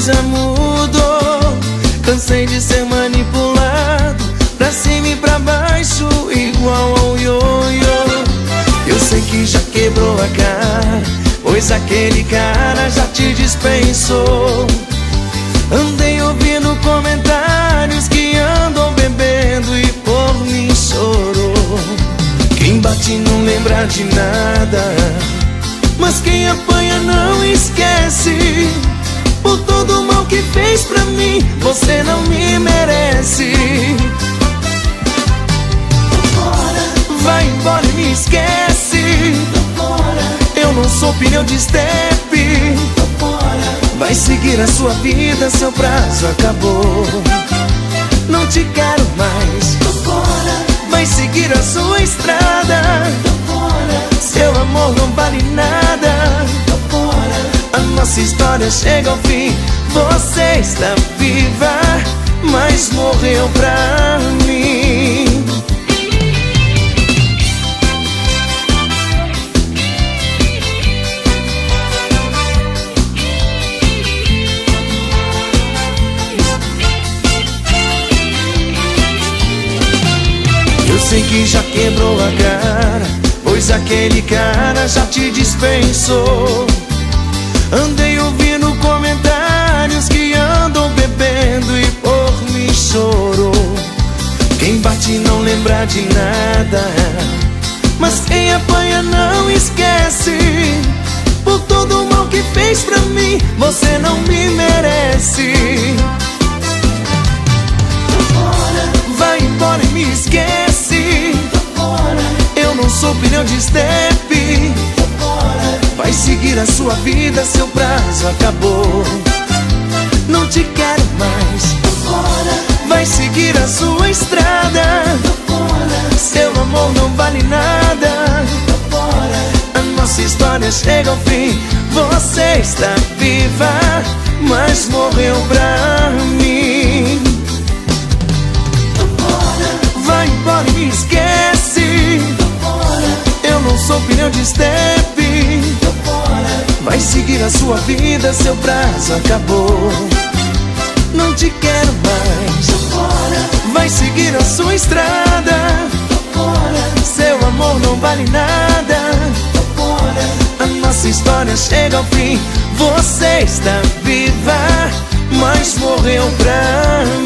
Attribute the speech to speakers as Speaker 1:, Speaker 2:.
Speaker 1: coisa mudou. Cansei de ser manipulado, pra cima e pra baixo, igual ao ioiô. Eu sei que já quebrou a cara, pois aquele cara já te dispensou. Andei ouvindo comentários que andam bebendo e por mim chorou. Quem bate não lembra de nada, mas quem apanha não esquece. Por todo o mal que fez pra mim, você não me merece. Vai embora e me esquece. Eu não sou pneu de estepe. Vai seguir a sua vida, seu prazo acabou. Não te quero mais. Vai seguir a sua estrada. Seu amor não vale nada. A nossa história chega ao fim. Você está viva, mas morreu pra mim. Eu sei que já quebrou a cara, pois aquele cara já te dispensou. Andei ouvindo comentários que andam bebendo e por mim chorou. Quem bate não lembra de nada, mas quem apanha não esquece. Por todo o mal que fez pra mim, você não me merece. Vai embora e me esquece. Eu não sou pneu de estepe. Vai seguir a sua vida, seu prazo acabou. Não te quero mais. Vai seguir a sua estrada. Seu amor não vale nada. A nossa história chega ao fim. Você está viva, mas morreu pra mim. Vai embora e me esquece. Eu não sou pneu de estepe. Vai seguir a sua vida, seu prazo acabou. Não te quero mais. Vai seguir a sua estrada. Seu amor não vale nada. A nossa história chega ao fim. Você está viva, mas morreu pra mim.